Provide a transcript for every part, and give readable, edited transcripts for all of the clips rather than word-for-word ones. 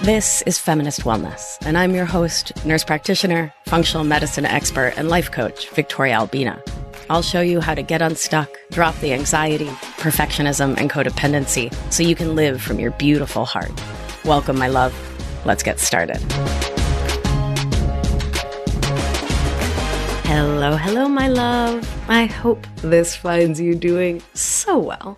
This is Feminist Wellness, and I'm your host, nurse practitioner, functional medicine expert, and life coach, Victoria Albina. I'll show you how to get unstuck, drop the anxiety, perfectionism, and codependency so you can live from your beautiful heart. Welcome, my love. Let's get started. Hello, my love. I hope this finds you doing so well.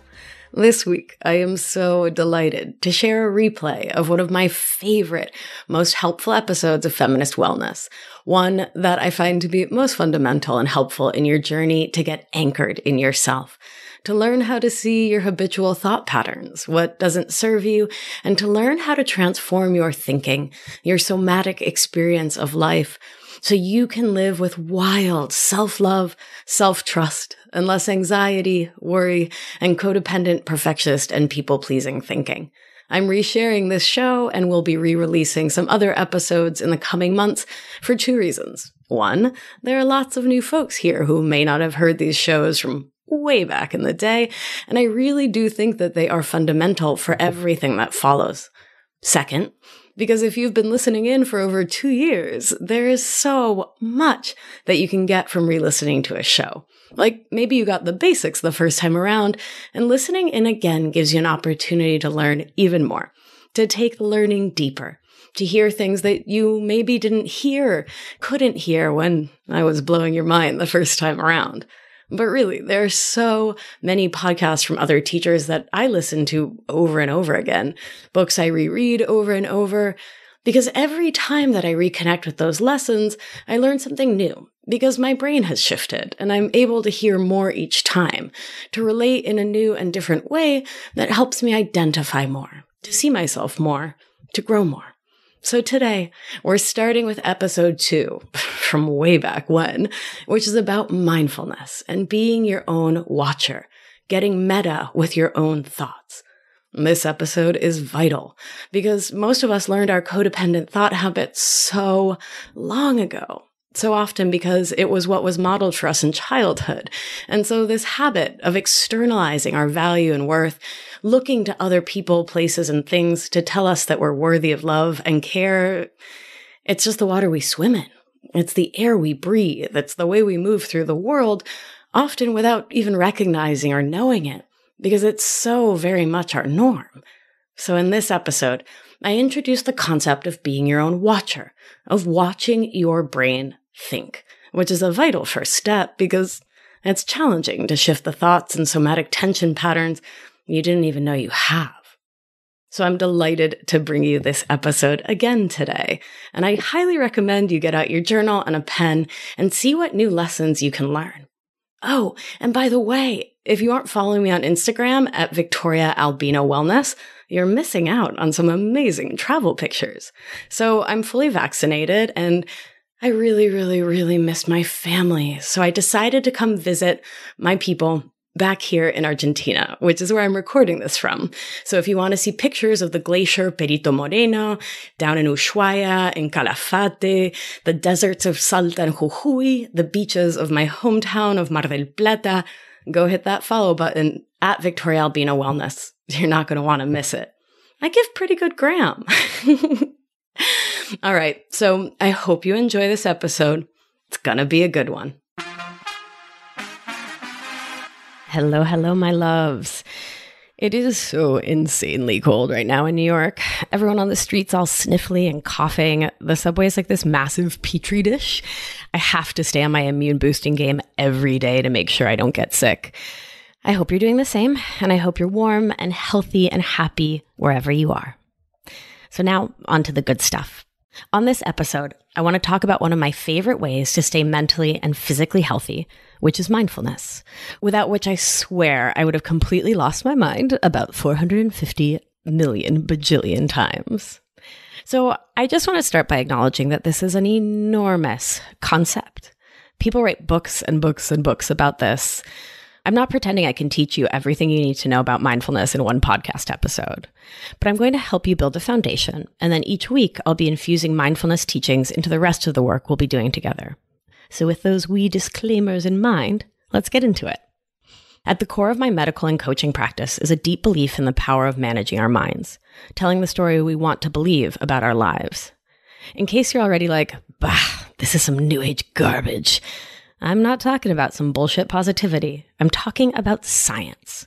This week, I am so delighted to share a replay of one of my favorite, most helpful episodes of Feminist Wellness, one that I find to be most fundamental and helpful in your journey to get anchored in yourself, to learn how to see your habitual thought patterns, what doesn't serve you, and to learn how to transform your thinking, your somatic experience of life, so you can live with wild self-love, self-trust, and less anxiety, worry, and codependent, perfectionist, and people-pleasing thinking. I'm resharing this show and will be re-releasing some other episodes in the coming months for two reasons. One, there are lots of new folks here who may not have heard these shows from way back in the day, and I really do think that they are fundamental for everything that follows. Second, because if you've been listening in for over 2 years, there is so much that you can get from re-listening to a show. Like maybe you got the basics the first time around, and listening in again gives you an opportunity to learn even more, to take the learning deeper, to hear things that you maybe didn't hear, couldn't hear when I was blowing your mind the first time around. But really, there are so many podcasts from other teachers that I listen to over and over again, books I reread over and over, because every time that I reconnect with those lessons, I learn something new, because my brain has shifted and I'm able to hear more each time, to relate in a new and different way that helps me identify more, to see myself more, to grow more. So today, we're starting with episode 2 from way back when, which is about mindfulness and being your own watcher, getting meta with your own thoughts. This episode is vital because most of us learned our codependent thought habits so long ago. So often because it was what was modeled for us in childhood. And so this habit of externalizing our value and worth, looking to other people, places, and things to tell us that we're worthy of love and care, it's just the water we swim in. It's the air we breathe. It's the way we move through the world, often without even recognizing or knowing it, because it's so very much our norm. So in this episode, I introduce the concept of being your own watcher, of watching your brain think, which is a vital first step because it's challenging to shift the thoughts and somatic tension patterns you didn't even know you have. So I'm delighted to bring you this episode again today, and I highly recommend you get out your journal and a pen and see what new lessons you can learn. Oh, and by the way, if you aren't following me on Instagram at Victoria Albina Wellness, you're missing out on some amazing travel pictures. So I'm fully vaccinated and I really miss my family. So I decided to come visit my people back here in Argentina, which is where I'm recording this from. So if you want to see pictures of the glacier Perito Moreno, down in Ushuaia, in Calafate, the deserts of Salta and Jujuy, the beaches of my hometown of Mar del Plata, go hit that follow button at Victoria Albina Wellness. You're not going to want to miss it. I give pretty good gram. All right, so I hope you enjoy this episode. It's going to be a good one. Hello, my loves. It is so insanely cold right now in New York. Everyone on the streets all sniffly and coughing. The subway is like this massive petri dish. I have to stay on my immune boosting game every day to make sure I don't get sick. I hope you're doing the same, and I hope you're warm and healthy and happy wherever you are. So now, on to the good stuff. On this episode, I want to talk about one of my favorite ways to stay mentally and physically healthy, which is mindfulness, without which I swear I would have completely lost my mind about 450 million bajillion times. So I just want to start by acknowledging that this is an enormous concept. People write books and books and books about this. I'm not pretending I can teach you everything you need to know about mindfulness in one podcast episode, but I'm going to help you build a foundation, and then each week I'll be infusing mindfulness teachings into the rest of the work we'll be doing together. So with those wee disclaimers in mind, let's get into it. At the core of my medical and coaching practice is a deep belief in the power of managing our minds, telling the story we want to believe about our lives. In case you're already like, bah, this is some new age garbage, I'm not talking about some bullshit positivity. I'm talking about science.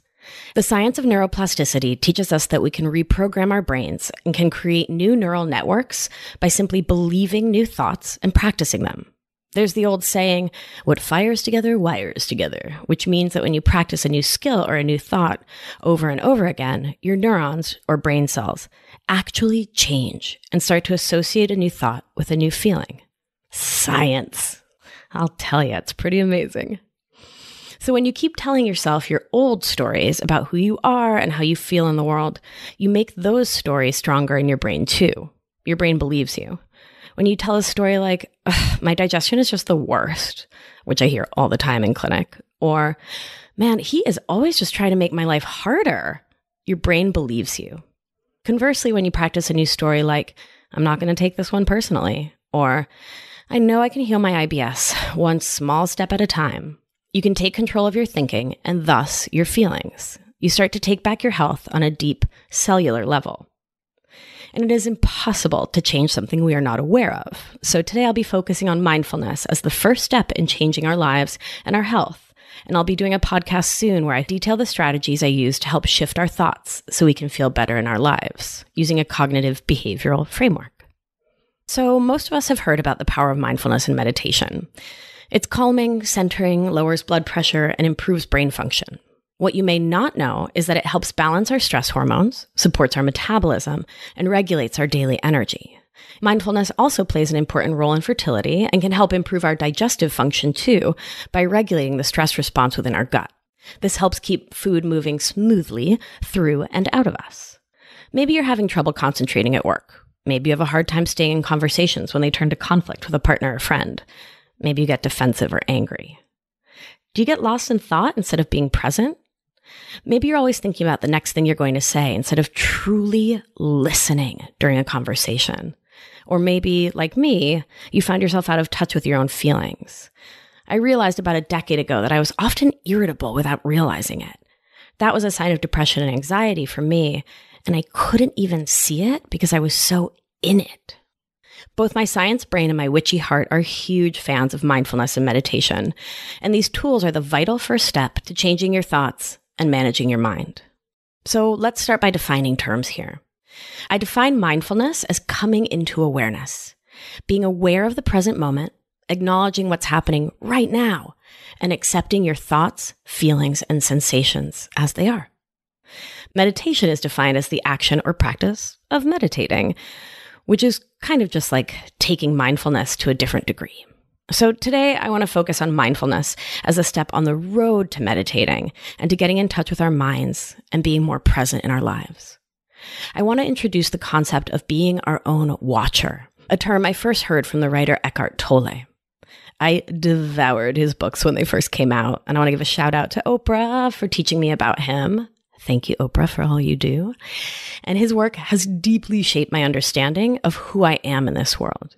The science of neuroplasticity teaches us that we can reprogram our brains and can create new neural networks by simply believing new thoughts and practicing them. There's the old saying, what fires together, wires together, which means that when you practice a new skill or a new thought over and over again, your neurons or brain cells actually change and start to associate a new thought with a new feeling. Science. I'll tell you, it's pretty amazing. So when you keep telling yourself your old stories about who you are and how you feel in the world, you make those stories stronger in your brain too. Your brain believes you. When you tell a story like, my digestion is just the worst, which I hear all the time in clinic, or, man, he is always just trying to make my life harder, your brain believes you. Conversely, when you practice a new story like, I'm not going to take this one personally, or, I know I can heal my IBS one small step at a time, you can take control of your thinking and thus your feelings. You start to take back your health on a deep cellular level. And it is impossible to change something we are not aware of. So today I'll be focusing on mindfulness as the first step in changing our lives and our health. And I'll be doing a podcast soon where I detail the strategies I use to help shift our thoughts so we can feel better in our lives using a cognitive behavioral framework. So most of us have heard about the power of mindfulness and meditation. It's calming, centering, lowers blood pressure, and improves brain function. What you may not know is that it helps balance our stress hormones, supports our metabolism, and regulates our daily energy. Mindfulness also plays an important role in fertility and can help improve our digestive function too by regulating the stress response within our gut. This helps keep food moving smoothly through and out of us. Maybe you're having trouble concentrating at work. Maybe you have a hard time staying in conversations when they turn to conflict with a partner or friend. Maybe you get defensive or angry. Do you get lost in thought instead of being present? Maybe you're always thinking about the next thing you're going to say instead of truly listening during a conversation. Or maybe, like me, you find yourself out of touch with your own feelings. I realized about a decade ago that I was often irritable without realizing it. That was a sign of depression and anxiety for me, and I couldn't even see it because I was so in it. Both my science brain and my witchy heart are huge fans of mindfulness and meditation, and these tools are the vital first step to changing your thoughts and managing your mind. So let's start by defining terms here. I define mindfulness as coming into awareness, being aware of the present moment, acknowledging what's happening right now, and accepting your thoughts, feelings, and sensations as they are. Meditation is defined as the action or practice of meditating, which is kind of just like taking mindfulness to a different degree. So today I want to focus on mindfulness as a step on the road to meditating and to getting in touch with our minds and being more present in our lives. I want to introduce the concept of being our own watcher, a term I first heard from the writer Eckhart Tolle. I devoured his books when they first came out, and I want to give a shout out to Oprah for teaching me about him. Thank you, Oprah, for all you do. And his work has deeply shaped my understanding of who I am in this world.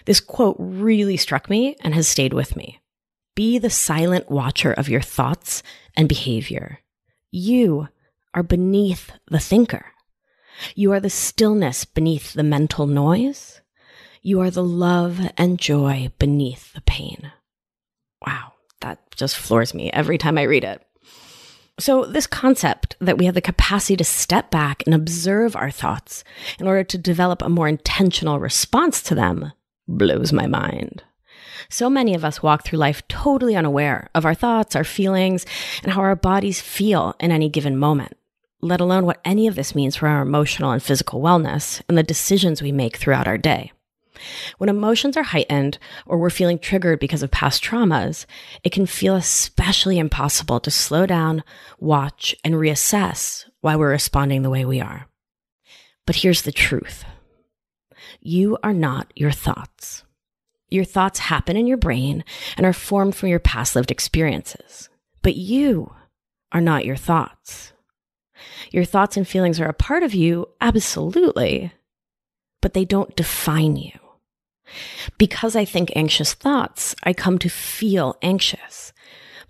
This quote really struck me and has stayed with me. Be the silent watcher of your thoughts and behavior. You are beneath the thinker. You are the stillness beneath the mental noise. You are the love and joy beneath the pain. Wow, that just floors me every time I read it. So this concept that we have the capacity to step back and observe our thoughts in order to develop a more intentional response to them blows my mind. So many of us walk through life totally unaware of our thoughts, our feelings, and how our bodies feel in any given moment, let alone what any of this means for our emotional and physical wellness and the decisions we make throughout our day. When emotions are heightened or we're feeling triggered because of past traumas, it can feel especially impossible to slow down, watch, and reassess why we're responding the way we are. But here's the truth. You are not your thoughts. Your thoughts happen in your brain and are formed from your past lived experiences. But you are not your thoughts. Your thoughts and feelings are a part of you, absolutely, but they don't define you. Because I think anxious thoughts, I come to feel anxious.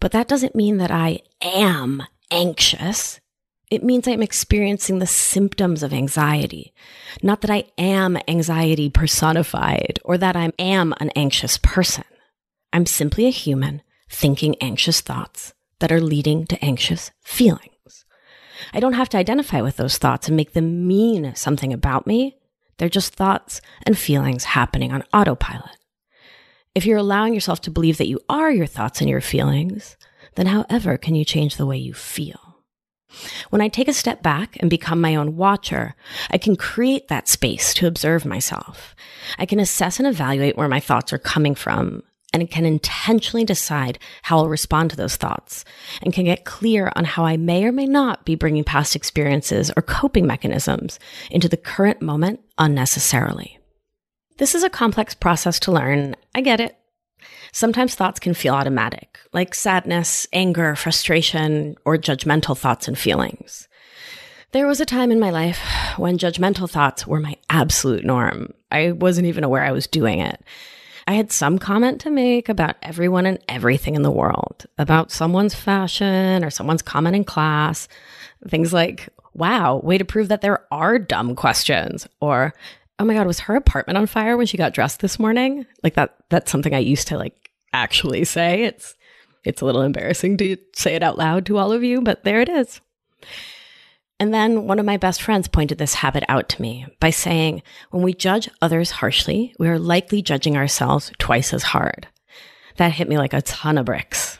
But that doesn't mean that I am anxious. It means I'm experiencing the symptoms of anxiety, not that I am anxiety personified or that I am an anxious person. I'm simply a human thinking anxious thoughts that are leading to anxious feelings. I don't have to identify with those thoughts and make them mean something about me. They're just thoughts and feelings happening on autopilot. If you're allowing yourself to believe that you are your thoughts and your feelings, then however can you change the way you feel? When I take a step back and become my own watcher, I can create that space to observe myself. I can assess and evaluate where my thoughts are coming from, and can intentionally decide how I'll respond to those thoughts, and can get clear on how I may or may not be bringing past experiences or coping mechanisms into the current moment unnecessarily. This is a complex process to learn. I get it. Sometimes thoughts can feel automatic, like sadness, anger, frustration, or judgmental thoughts and feelings. There was a time in my life when judgmental thoughts were my absolute norm. I wasn't even aware I was doing it. I had some comment to make about everyone and everything in the world, about someone's fashion or someone's comment in class. Things like, wow, way to prove that there are dumb questions, or, oh my God, was her apartment on fire when she got dressed this morning? Like that's something I used to actually say. It's a little embarrassing to say it out loud to all of you, but there it is. And then one of my best friends pointed this habit out to me by saying, when we judge others harshly, we are likely judging ourselves twice as hard. That hit me like a ton of bricks.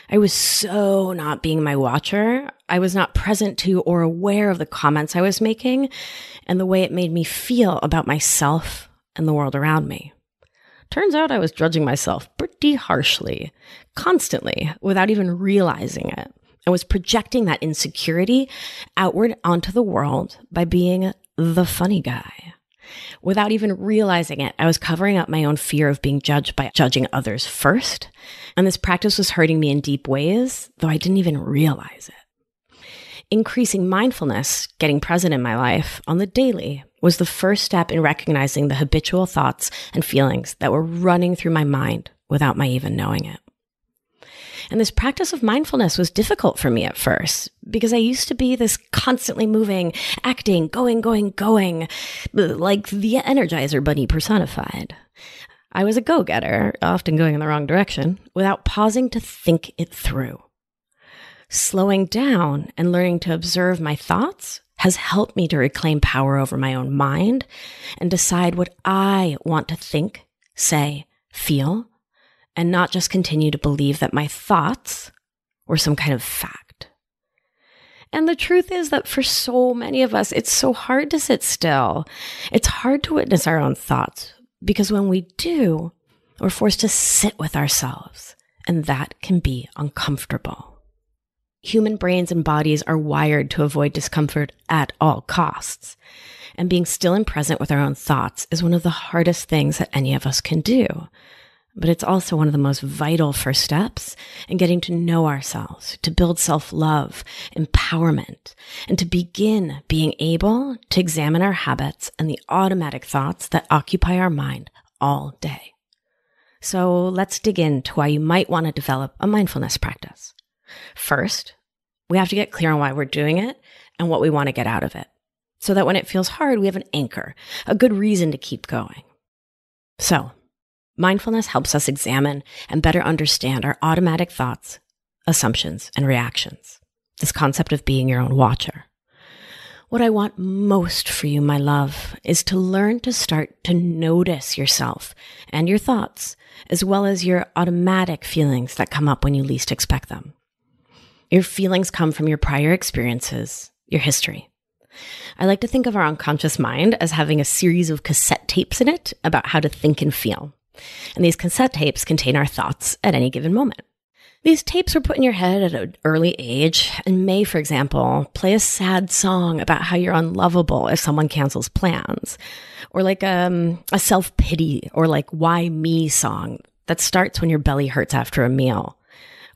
I was so not being my watcher. I was not present to or aware of the comments I was making and the way it made me feel about myself and the world around me. Turns out I was judging myself pretty harshly, constantly, without even realizing it. I was projecting that insecurity outward onto the world by being the funny guy. Without even realizing it, I was covering up my own fear of being judged by judging others first. And this practice was hurting me in deep ways, though I didn't even realize it. Increasing mindfulness, getting present in my life on the daily, was the first step in recognizing the habitual thoughts and feelings that were running through my mind without my even knowing it. And this practice of mindfulness was difficult for me at first because I used to be this constantly moving, acting, going, like the Energizer Bunny personified. I was a go-getter, often going in the wrong direction, without pausing to think it through. Slowing down and learning to observe my thoughts has helped me to reclaim power over my own mind and decide what I want to think, say, feel, and not just continue to believe that my thoughts were some kind of fact. And the truth is that for so many of us, it's so hard to sit still. It's hard to witness our own thoughts because when we do, we're forced to sit with ourselves, and that can be uncomfortable. Human brains and bodies are wired to avoid discomfort at all costs. And being still and present with our own thoughts is one of the hardest things that any of us can do. But it's also one of the most vital first steps in getting to know ourselves, to build self-love, empowerment, and to begin being able to examine our habits and the automatic thoughts that occupy our mind all day. So let's dig into why you might want to develop a mindfulness practice. First, we have to get clear on why we're doing it and what we want to get out of it, so that when it feels hard, we have an anchor, a good reason to keep going. So, mindfulness helps us examine and better understand our automatic thoughts, assumptions, and reactions. This concept of being your own watcher. What I want most for you, my love, is to learn to start to notice yourself and your thoughts, as well as your automatic feelings that come up when you least expect them. Your feelings come from your prior experiences, your history. I like to think of our unconscious mind as having a series of cassette tapes in it about how to think and feel. And these cassette tapes contain our thoughts at any given moment. These tapes were put in your head at an early age and may, for example, play a sad song about how you're unlovable if someone cancels plans, or like a self-pity or like why me song that starts when your belly hurts after a meal.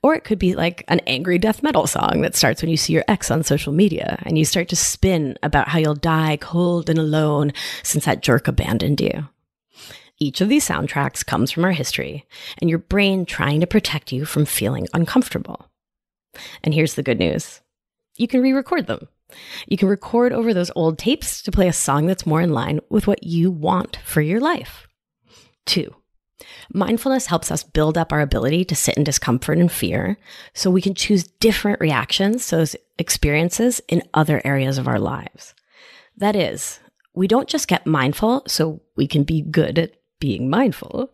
Or it could be like an angry death metal song that starts when you see your ex on social media and you start to spin about how you'll die cold and alone since that jerk abandoned you. Each of these soundtracks comes from our history and your brain trying to protect you from feeling uncomfortable. And here's the good news. You can re-record them. You can record over those old tapes to play a song that's more in line with what you want for your life. 2, mindfulness helps us build up our ability to sit in discomfort and fear so we can choose different reactions to those experiences in other areas of our lives. That is, we don't just get mindful so we can be good at being mindful.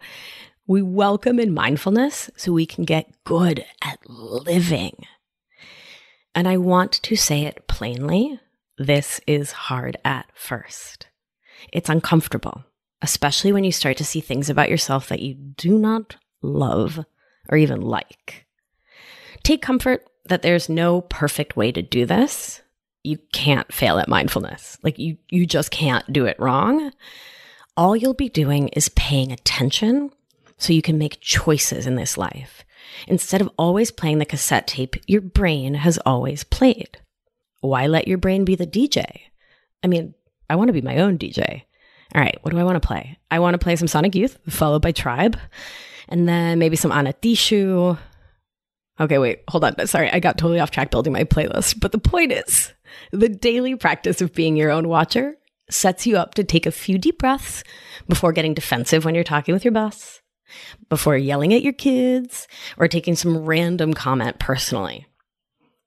We welcome in mindfulness so we can get good at living. And I want to say it plainly, this is hard at first. It's uncomfortable, especially when you start to see things about yourself that you do not love or even like. Take comfort that there's no perfect way to do this. You can't fail at mindfulness. Like you just can't do it wrong. All you'll be doing is paying attention so you can make choices in this life, instead of always playing the cassette tape your brain has always played. Why let your brain be the DJ? I mean, I want to be my own DJ. All right, what do I want to play? I want to play some Sonic Youth, followed by Tribe, and then maybe some Anatishu. Okay, wait, hold on. Sorry, I got totally off track building my playlist. But the point is, the daily practice of being your own watcher sets you up to take a few deep breaths before getting defensive when you're talking with your boss, before yelling at your kids, or taking some random comment personally.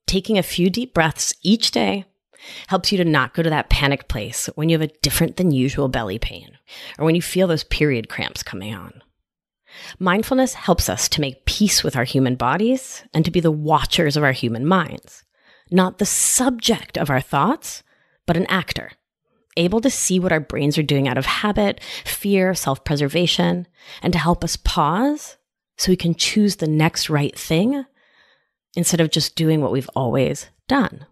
Taking a few deep breaths each day helps you to not go to that panic place when you have a different than usual belly pain, or when you feel those period cramps coming on. Mindfulness helps us to make peace with our human bodies and to be the watchers of our human minds, not the subject of our thoughts, but an actor, able to see what our brains are doing out of habit, fear, self-preservation, and to help us pause so we can choose the next right thing instead of just doing what we've always done.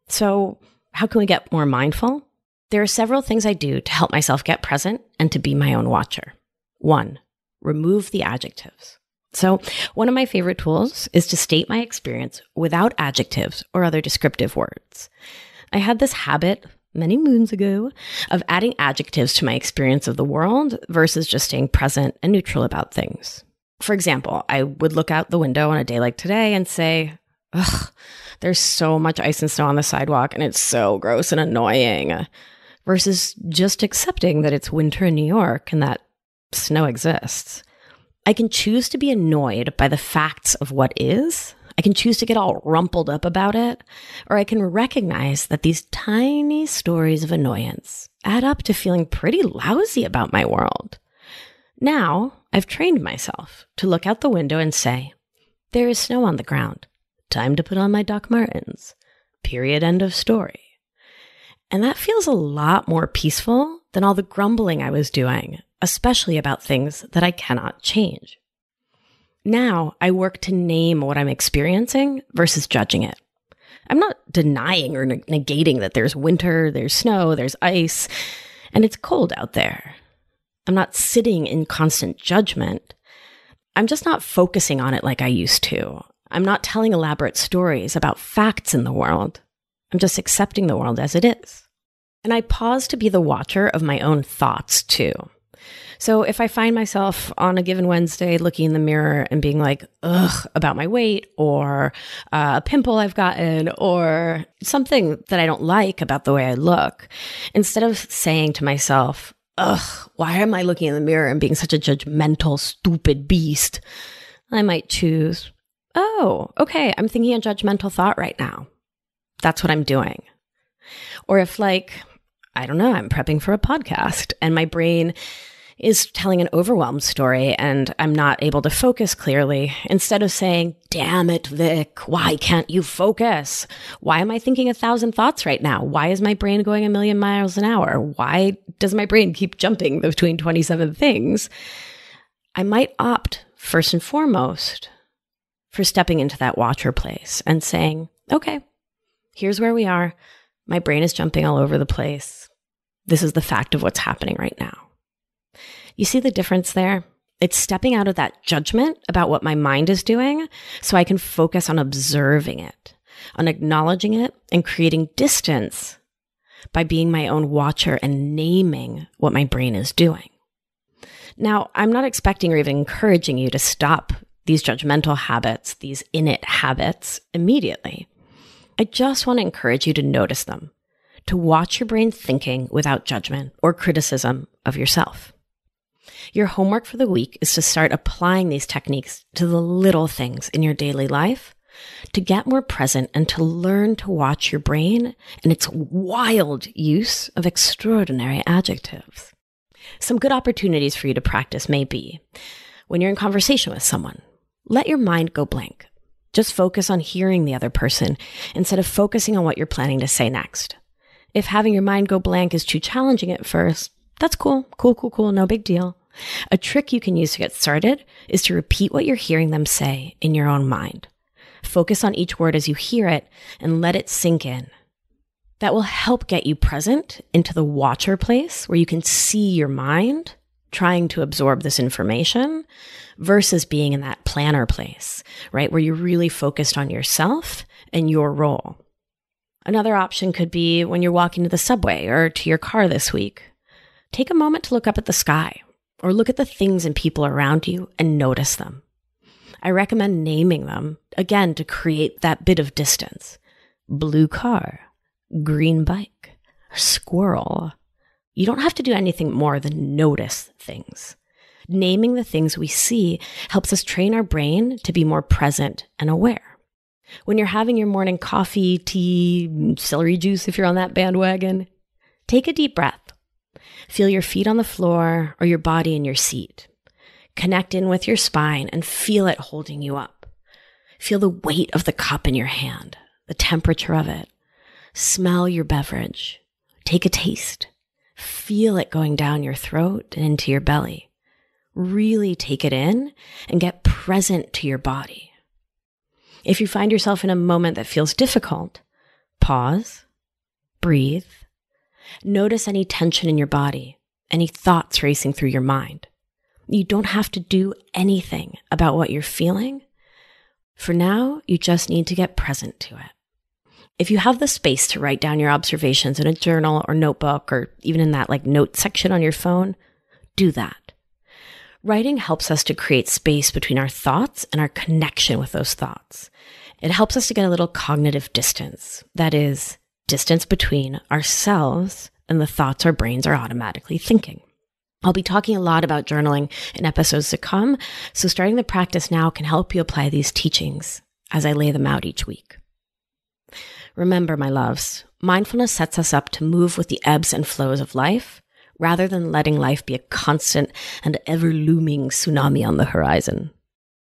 So, how can we get more mindful? There are several things I do to help myself get present and to be my own watcher. 1, remove the adjectives. So, one of my favorite tools is to state my experience without adjectives or other descriptive words. I had this habit many moons ago of adding adjectives to my experience of the world versus just staying present and neutral about things. For example, I would look out the window on a day like today and say, ugh, there's so much ice and snow on the sidewalk and it's so gross and annoying, versus just accepting that it's winter in New York and that snow exists. I can choose to be annoyed by the facts of what is. I can choose to get all rumpled up about it, or I can recognize that these tiny stories of annoyance add up to feeling pretty lousy about my world. Now, I've trained myself to look out the window and say, there is snow on the ground. Time to put on my Doc Martens. Period, end of story. And that feels a lot more peaceful than all the grumbling I was doing, especially about things that I cannot change. Now I work to name what I'm experiencing versus judging it. I'm not denying or negating that there's winter, there's snow, there's ice, and it's cold out there. I'm not sitting in constant judgment. I'm just not focusing on it like I used to. I'm not telling elaborate stories about facts in the world. I'm just accepting the world as it is. And I pause to be the watcher of my own thoughts too. So if I find myself on a given Wednesday looking in the mirror and being like, ugh, about my weight, or a pimple I've gotten, or something that I don't like about the way I look, instead of saying to myself, ugh, why am I looking in the mirror and being such a judgmental, stupid beast? I might choose, oh, okay, I'm thinking a judgmental thought right now. That's what I'm doing. Or if I don't know, I'm prepping for a podcast and my brain is telling an overwhelmed story and I'm not able to focus clearly, instead of saying, damn it, Vic, why can't you focus? Why am I thinking 1,000 thoughts right now? Why is my brain going 1,000,000 miles an hour? Why does my brain keep jumping between 27 things? I might opt, first and foremost, for stepping into that watcher place and saying, okay, here's where we are. My brain is jumping all over the place. This is the fact of what's happening right now. You see the difference there? It's stepping out of that judgment about what my mind is doing so I can focus on observing it, on acknowledging it, and creating distance by being my own watcher and naming what my brain is doing. Now, I'm not expecting or even encouraging you to stop these judgmental habits, these innate habits, immediately. I just want to encourage you to notice them, to watch your brain thinking without judgment or criticism of yourself. Your homework for the week is to start applying these techniques to the little things in your daily life, to get more present and to learn to watch your brain and its wild use of extraordinary adjectives. Some good opportunities for you to practice may be when you're in conversation with someone, let your mind go blank. Just focus on hearing the other person instead of focusing on what you're planning to say next. If having your mind go blank is too challenging at first, that's cool, no big deal. A trick you can use to get started is to repeat what you're hearing them say in your own mind. Focus on each word as you hear it and let it sink in. That will help get you present into the watcher place where you can see your mind trying to absorb this information versus being in that planner place, right? Where you're really focused on yourself and your role. Another option could be when you're walking to the subway or to your car this week. Take a moment to look up at the sky or look at the things and people around you and notice them. I recommend naming them, again, to create that bit of distance. Blue car, green bike, squirrel. You don't have to do anything more than notice things. Naming the things we see helps us train our brain to be more present and aware. When you're having your morning coffee, tea, celery juice, if you're on that bandwagon, take a deep breath. Feel your feet on the floor or your body in your seat. Connect in with your spine and feel it holding you up. Feel the weight of the cup in your hand, the temperature of it. Smell your beverage. Take a taste. Feel it going down your throat and into your belly. Really take it in and get present to your body. If you find yourself in a moment that feels difficult, pause, breathe, notice any tension in your body, any thoughts racing through your mind. You don't have to do anything about what you're feeling. For now, you just need to get present to it. If you have the space to write down your observations in a journal or notebook, or even in that note section on your phone, do that. Writing helps us to create space between our thoughts and our connection with those thoughts. It helps us to get a little cognitive distance. That is, distance between ourselves and the thoughts our brains are automatically thinking. I'll be talking a lot about journaling in episodes to come, so starting the practice now can help you apply these teachings as I lay them out each week. Remember, my loves, mindfulness sets us up to move with the ebbs and flows of life, rather than letting life be a constant and ever-looming tsunami on the horizon.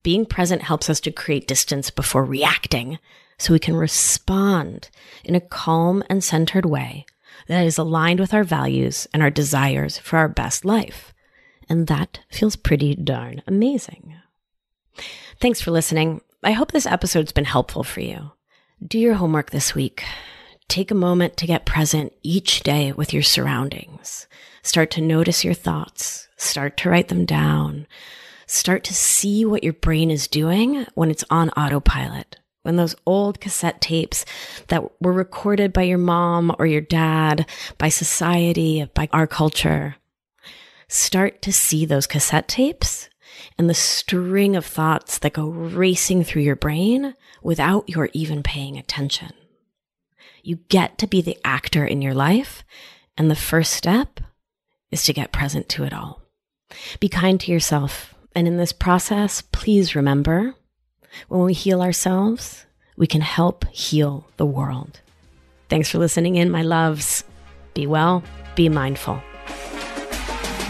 Being present helps us to create distance before reacting, so we can respond in a calm and centered way that is aligned with our values and our desires for our best life. And that feels pretty darn amazing. Thanks for listening. I hope this episode's been helpful for you. Do your homework this week. Take a moment to get present each day with your surroundings. Start to notice your thoughts. Start to write them down. Start to see what your brain is doing when it's on autopilot. When those old cassette tapes that were recorded by your mom or your dad, by society, by our culture, start to see those cassette tapes and the string of thoughts that go racing through your brain without your even paying attention. You get to be the actor in your life, and the first step is to get present to it all. Be kind to yourself, and in this process, please remember, when we heal ourselves, we can help heal the world. Thanks for listening in, my loves. Be well, be mindful.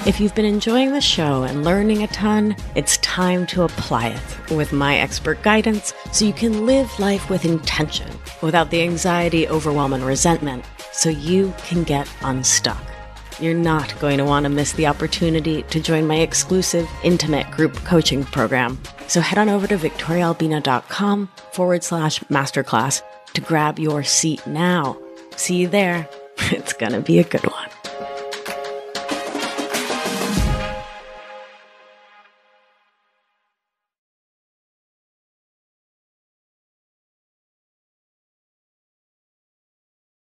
If you've been enjoying the show and learning a ton, it's time to apply it with my expert guidance so you can live life with intention without the anxiety, overwhelm, and resentment so you can get unstuck. You're not going to want to miss the opportunity to join my exclusive intimate group coaching program. So head on over to victoriaalbina.com/masterclass to grab your seat now. See you there. It's going to be a good one.